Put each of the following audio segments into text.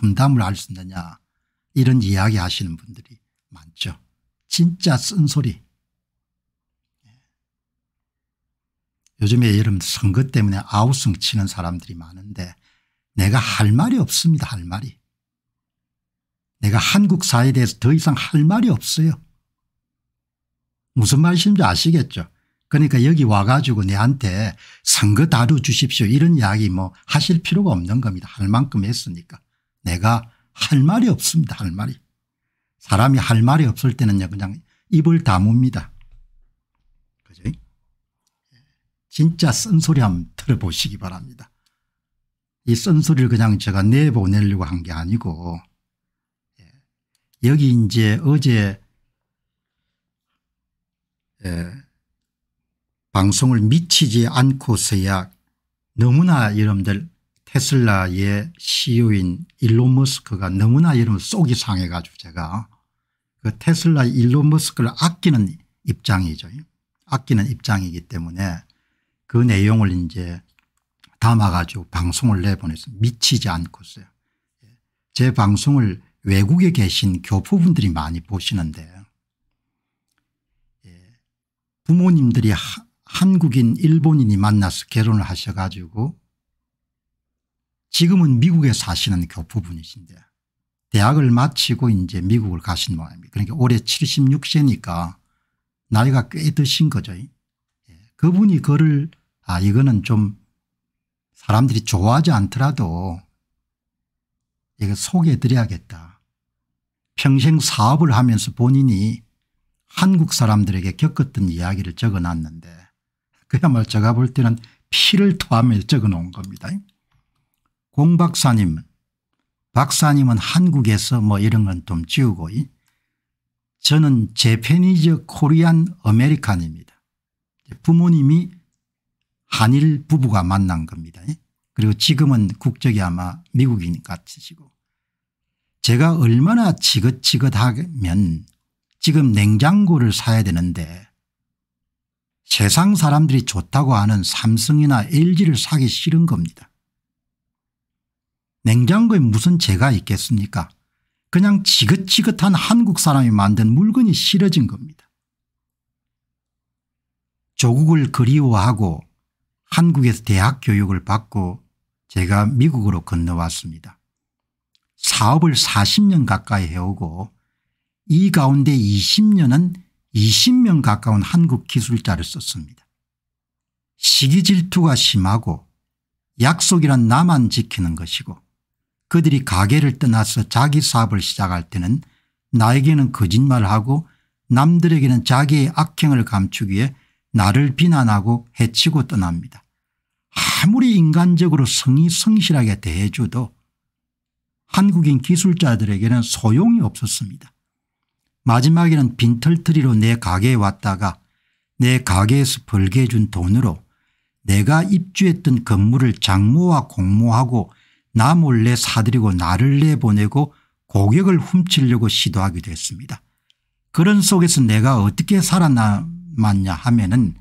험담을 할 수 있느냐 이런 이야기 하시는 분들이 많죠. 진짜 쓴소리. 요즘에 여러분들 선거 때문에 아우성 치는 사람들이 많은데 내가 할 말이 없습니다. 할 말이. 내가 한국 사회에 대해서 더 이상 할 말이 없어요. 무슨 말씀인지 아시겠죠. 그러니까 여기 와가지고 내한테 선거 다뤄 주십시오 이런 이야기 뭐 하실 필요가 없는 겁니다. 할 만큼 했으니까. 내가 할 말이 없습니다. 할 말이. 사람이 할 말이 없을 때는요 그냥 입을 다뭅니다. 그죠? 진짜 쓴소리 한번 들어보시기 바랍니다. 이 쓴소리를 그냥 제가 내보내려고 한 게 아니고 여기 이제 어제 방송을 미치지 않고서야 너무나 여러분들 테슬라의 CEO인 일론 머스크가 너무나 여러분 속이 상해 가지고 제가 그 테슬라 일론 머스크를 아끼는 입장이죠. 아끼는 입장이기 때문에 그 내용을 이제 담아 가지고 방송을 내보냈습니다. 미치지 않고서요. 제 방송을 외국에 계신 교포분들이 많이 보시는데 부모님들이 한국인 일본인이 만나서 결혼을 하셔가지고 지금은 미국에 사시는 교포분이신데 대학을 마치고 이제 미국을 가신 모양입니다. 그러니까 올해 76세니까 나이가 꽤 드신 거죠. 그분이 그를 이거는 좀 사람들이 좋아하지 않더라도 이거 소개해 드려야겠다. 평생 사업을 하면서 본인이 한국 사람들에게 겪었던 이야기를 적어놨는데 그야말로 제가 볼 때는 피를 토하며 적어놓은 겁니다. 공 박사님, 박사님은 한국에서 뭐 이런 건 좀 지우고 저는 제페니즈 코리안 아메리칸입니다. 부모님이 한일 부부가 만난 겁니다. 그리고 지금은 국적이 아마 미국인 같으시고 제가 얼마나 지긋지긋하면 지금 냉장고를 사야 되는데 세상 사람들이 좋다고 하는 삼성이나 LG를 사기 싫은 겁니다. 냉장고에 무슨 죄가 있겠습니까? 그냥 지긋지긋한 한국 사람이 만든 물건이 싫어진 겁니다. 조국을 그리워하고 한국에서 대학 교육을 받고 제가 미국으로 건너왔습니다. 사업을 40년 가까이 해오고 이 가운데 20년은 20명 가까운 한국 기술자를 썼습니다. 시기 질투가 심하고 약속이란 나만 지키는 것이고 그들이 가게를 떠나서 자기 사업을 시작할 때는 나에게는 거짓말하고 남들에게는 자기의 악행을 감추기 위해 나를 비난하고 해치고 떠납니다. 아무리 인간적으로 성실하게 대해줘도 한국인 기술자들에게는 소용이 없었습니다. 마지막에는 빈털터리로 내 가게에 왔다가 내 가게에서 벌게 준 돈으로 내가 입주했던 건물을 장모와 공모하고 나 몰래 사들이고 나를 내보내고 고객을 훔치려고 시도하기도 했습니다. 그런 속에서 내가 어떻게 살아남았냐 하면은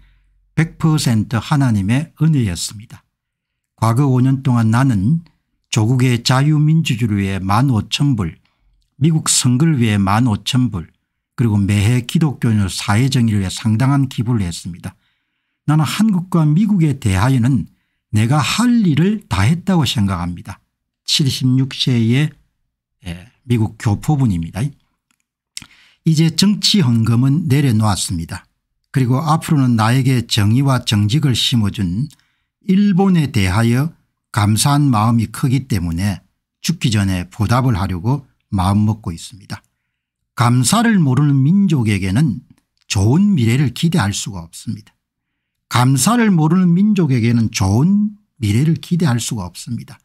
100% 하나님의 은혜였습니다. 과거 5년 동안 나는 조국의 자유민주주의를 위해 15,000불, 미국 선거를 위해 15,000불, 그리고 매해 기독교인으로 사회정의를 위해 상당한 기부를 했습니다. 나는 한국과 미국에 대하여는 내가 할 일을 다 했다고 생각합니다. 76세의 미국 교포분입니다. 이제 정치 헌금은 내려놓았습니다. 그리고 앞으로는 나에게 정의와 정직을 심어준 일본에 대하여 감사한 마음이 크기 때문에 죽기 전에 보답을 하려고 마음먹고 있습니다. 감사를 모르는 민족에게는 좋은 미래를 기대할 수가 없습니다. 감사를 모르는 민족에게는 좋은 미래를 기대할 수가 없습니다.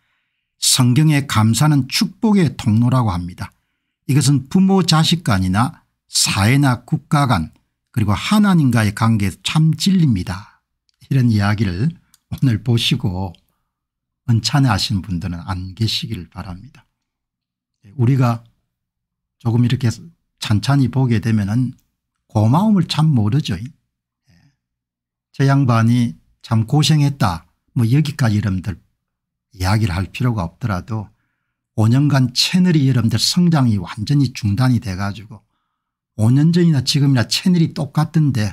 성경의 감사는 축복의 통로라고 합니다. 이것은 부모 자식 간이나 사회나 국가 간 그리고 하나님과의 관계에서 참 진리입니다. 이런 이야기를 오늘 보시고 은찬해 하시는 분들은 안 계시기를 바랍니다. 우리가 조금 이렇게 찬찬히 보게 되면은 고마움을 참 모르죠. 저 양반이 참 고생했다 뭐 여기까지 여러분들 이야기를 할 필요가 없더라도 5년간 채널이 여러분들 성장이 완전히 중단이 돼 가지고 5년 전이나 지금이나 채널이 똑같던데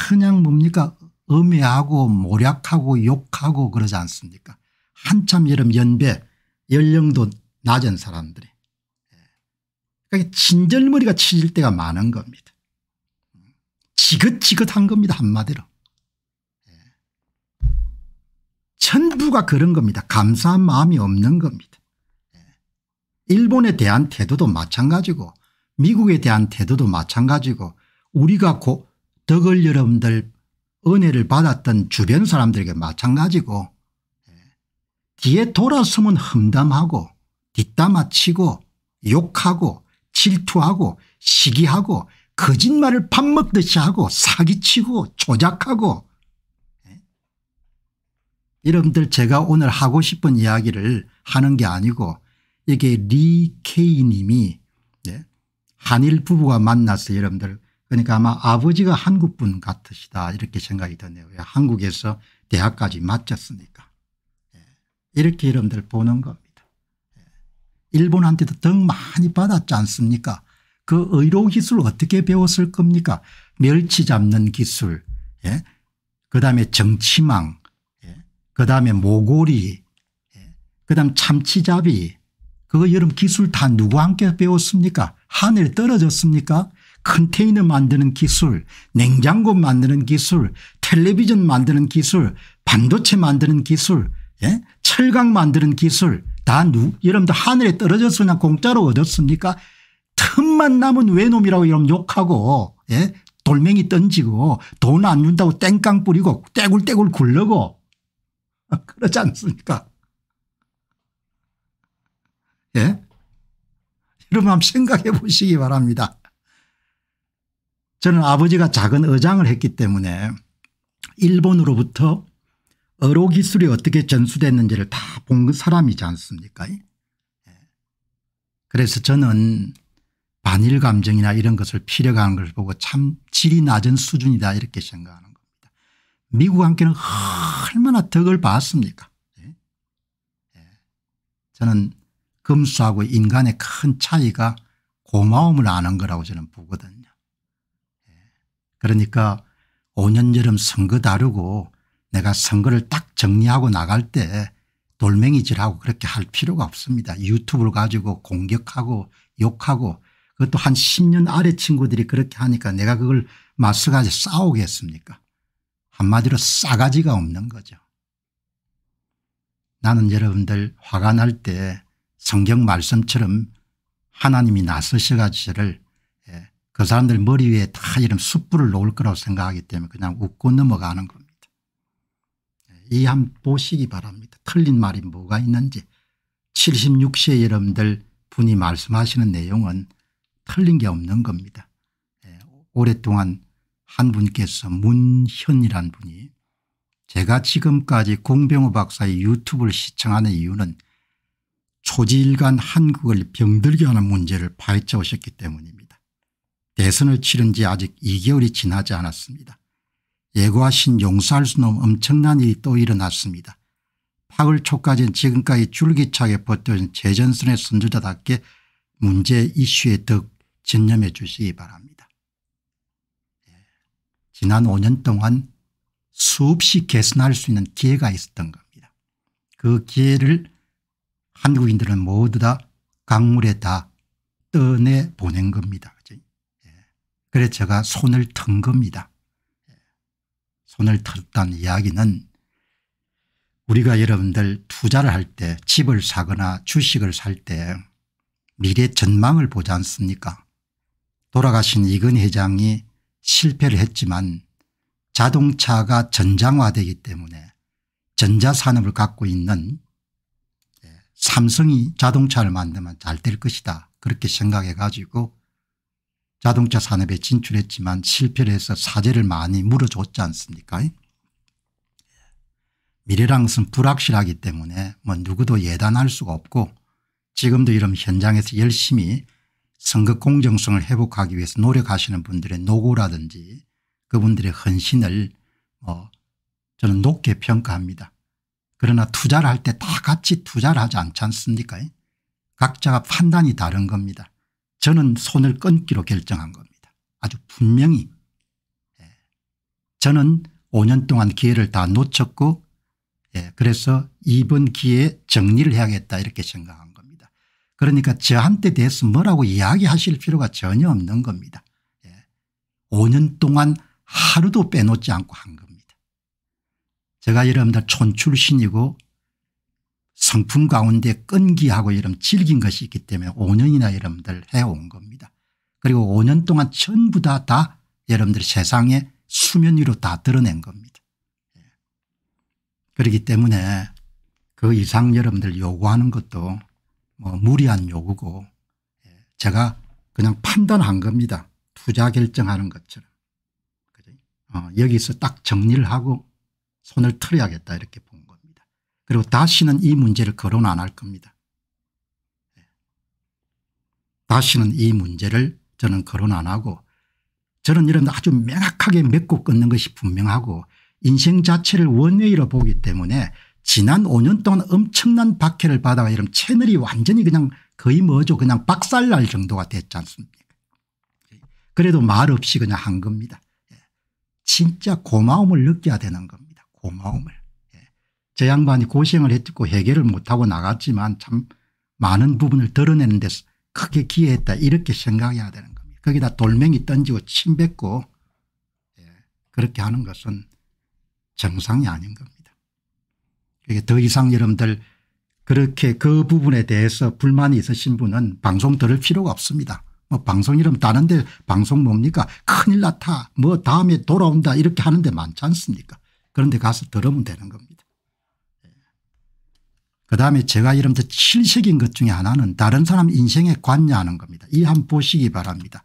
그냥 뭡니까 음해하고 모략하고 욕하고 그러지 않습니까. 한참 여러분 연배 연령도 낮은 사람들이 그러니까 친절머리가 치질 때가 많은 겁니다. 지긋지긋한 겁니다. 한마디로. 전부가 그런 겁니다. 감사한 마음이 없는 겁니다. 일본에 대한 태도도 마찬가지고 미국에 대한 태도도 마찬가지고 우리가 덕을 여러분들 은혜를 받았던 주변 사람들에게 마찬가지고 뒤에 돌아서면 험담하고 뒷담화치고 욕하고 질투하고 시기하고 거짓말을 밥 먹듯이 하고 사기치고 조작하고 여러분들 제가 오늘 하고 싶은 이야기를 하는 게 아니고 이게 리 케이 님이 한일 부부가 만나서 여러분들 그러니까 아마 아버지가 한국 분 같으시다 이렇게 생각이 드네요. 한국에서 대학까지 마쳤으니까. 이렇게 여러분들 보는 겁니다. 일본한테도 덕 많이 받았지 않습니까. 그 의료 기술 어떻게 배웠을 겁니까. 멸치 잡는 기술 그다음에 정치망 그다음에 모고리 그다음 참치잡이 그거 여러분 기술 다 누구와 함께 배웠습니까. 하늘에 떨어졌습니까. 컨테이너 만드는 기술 냉장고 만드는 기술 텔레비전 만드는 기술 반도체 만드는 기술 철강 만드는 기술 다 여러분들 하늘에 떨어져서 그냥 공짜로 얻었습니까. 틈만 남은 외놈이라고 여러분 욕하고 돌멩이 던지고 돈 안 준다고 땡깡 뿌리고 떼굴떼굴 굴르고 그러지 않습니까. 여러분 한번 생각해 보시기 바랍니다. 저는 아버지가 작은 의장을 했기 때문에 일본으로부터 의료 기술이 어떻게 전수됐는지를 다 본 사람이지 않습니까. 그래서 저는 반일 감정이나 이런 것을 피력하는 것을 보고 참 질이 낮은 수준이다 이렇게 생각하는 겁니다. 미국 함께는 얼마나 덕을 봤습니까. 저는 금수하고 인간의 큰 차이가 고마움을 아는 거라고 저는 보거든요. 그러니까 5년 여름 선거 다루고 내가 선거를 딱 정리하고 나갈 때 돌멩이질하고 그렇게 할 필요가 없습니다. 유튜브를 가지고 공격하고 욕하고 그것도 한 10년 아래 친구들이 그렇게 하니까 내가 그걸 맞서가지고 싸우겠습니까. 한마디로 싸가지가 없는 거죠. 나는 여러분들 화가 날 때 성경 말씀처럼 하나님이 나서셔가지고 저를 그 사람들 머리 위에 다 이런 숯불을 놓을 거라고 생각하기 때문에 그냥 웃고 넘어가는 겁니다. 이 한번 보시기 바랍니다. 틀린 말이 뭐가 있는지 76세 여러분들 분이 말씀하시는 내용은 틀린 게 없는 겁니다. 오랫동안 한 분께서 문현이라는 분이 제가 지금까지 공병호 박사의 유튜브를 시청하는 이유는 초지일간 한국을 병들게 하는 문제를 파헤쳐 오셨기 때문입니다. 대선을 치른 지 아직 2개월이 지나지 않았습니다. 예고하신 용서할 수 없는 엄청난 일이 또 일어났습니다. 8월 초까지는 지금까지 줄기차게 버텨준 재전선의 선두자답게 문제 이슈에 더 전념해 주시기 바랍니다. 지난 5년 동안 수없이 개선할 수 있는 기회가 있었던 겁니다. 그 기회를 한국인들은 모두 다 강물에 다 떠내 보낸 겁니다. 그래서 제가 손을 튼 겁니다. 손을 털었다는 이야기는 우리가 여러분들 투자를 할 때 집을 사거나 주식을 살 때 미래 전망을 보지 않습니까. 돌아가신 이건희 회장이 실패를 했지만 자동차가 전장화되기 때문에 전자산업을 갖고 있는 삼성이 자동차를 만들면 잘 될 것이다 그렇게 생각해 가지고 자동차 산업에 진출했지만 실패를 해서 사재를 많이 물어줬지 않습니까. 미래라는 것은 불확실하기 때문에 뭐 누구도 예단할 수가 없고 지금도 이런 현장에서 열심히 선거 공정성을 회복하기 위해서 노력하시는 분들의 노고라든지 그분들의 헌신을 저는 높게 평가합니다. 그러나 투자를 할 때 다 같이 투자를 하지 않지 않습니까? 각자가 판단이 다른 겁니다. 저는 손을 끊기로 결정한 겁니다. 아주 분명히. 저는 5년 동안 기회를 다 놓쳤고 그래서 이번 기회에 정리를 해야겠다 이렇게 생각한 겁니다. 그러니까 저한테 대해서 뭐라고 이야기하실 필요가 전혀 없는 겁니다. 5년 동안 하루도 빼놓지 않고 한 겁니다. 제가 여러분들 촌출신이고 성품 가운데 끈기하고 여러분 즐긴 것이 있기 때문에 5년이나 여러분들 해온 겁니다. 그리고 5년 동안 전부 다 여러분들 세상에 수면 위로 다 드러낸 겁니다. 그렇기 때문에 그 이상 여러분들 요구하는 것도 뭐 무리한 요구고 제가 그냥 판단한 겁니다. 투자 결정하는 것처럼. 여기서 딱 정리를 하고 손을 틀어야겠다 이렇게 본 겁니다. 그리고 다시는 이 문제를 거론 안 할 겁니다. 다시는 이 문제를 저는 거론 안 하고 저는 이런 아주 명확하게 맺고 끊는 것이 분명하고 인생 자체를 원웨이로 보기 때문에 지난 5년 동안 엄청난 박해를 받아가 이런 채널이 완전히 그냥 거의 뭐죠 그냥 박살날 정도가 됐지 않습니까? 그래도 말 없이 그냥 한 겁니다. 진짜 고마움을 느껴야 되는 겁니다. 고마움을. 저 양반이 고생을 했고 해결을 못하고 나갔지만 참 많은 부분을 드러내는 데서 크게 기여했다 이렇게 생각해야 되는 겁니다. 거기다 돌멩이 던지고 침 뱉고 그렇게 하는 것은 정상이 아닌 겁니다. 더 이상 여러분들 그렇게 그 부분에 대해서 불만이 있으신 분은 방송 들을 필요가 없습니다. 뭐 방송 이름 다른 데 방송 뭡니까 큰일 났다 뭐 다음에 돌아온다 이렇게 하는데 많지 않습니까? 그런데 가서 들으면 되는 겁니다. 그다음에 제가 여러분들 실식인 것 중에 하나는 다른 사람 인생에 관여하는 겁니다. 이 한번 보시기 바랍니다.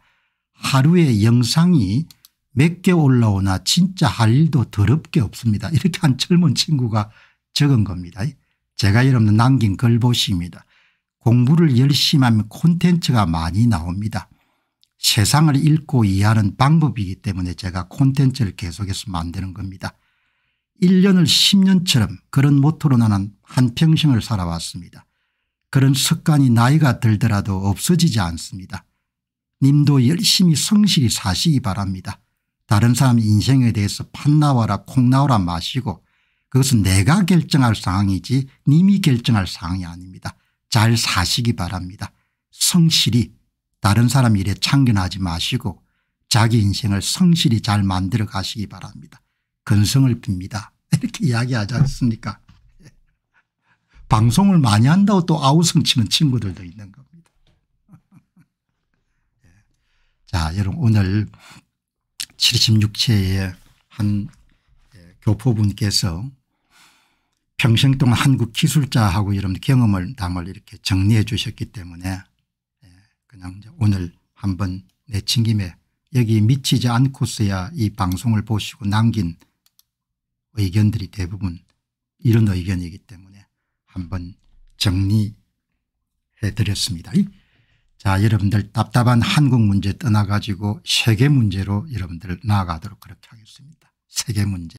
하루에 영상이 몇 개 올라오나 진짜 할 일도 더럽게 없습니다. 이렇게 한 젊은 친구가 적은 겁니다. 제가 여러분들 남긴 글 보십니다. 공부를 열심히 하면 콘텐츠가 많이 나옵니다. 세상을 읽고 이해하는 방법이기 때문에 제가 콘텐츠를 계속해서 만드는 겁니다. 1년을 10년처럼 그런 모토로 나는 한평생을 살아왔습니다. 그런 습관이 나이가 들더라도 없어지지 않습니다. 님도 열심히 성실히 사시기 바랍니다. 다른 사람 인생에 대해서 판 나와라 콩 나와라 마시고 그것은 내가 결정할 상황이지 님이 결정할 상황이 아닙니다. 잘 사시기 바랍니다. 성실히 다른 사람 일에 참견하지 마시고 자기 인생을 성실히 잘 만들어 가시기 바랍니다. 건성을 빕니다. 이렇게 이야기하지 않습니까? 방송을 많이 한다고 또 아우성 치는 친구들도 있는 겁니다. 자, 여러분 오늘 76세의 한 교포분께서 평생 동안 한국 기술자하고 이런 경험을 담을 이렇게 정리해 주셨기 때문에 그냥 오늘 한번 내친 김에 여기 미치지 않고서야 이 방송을 보시고 남긴 의견들이 대부분 이런 의견이기 때문에 한번 정리해 드렸습니다. 자, 여러분들 답답한 한국 문제 떠나가지고 세계 문제로 여러분들 나아가도록 그렇게 하겠습니다. 세계 문제.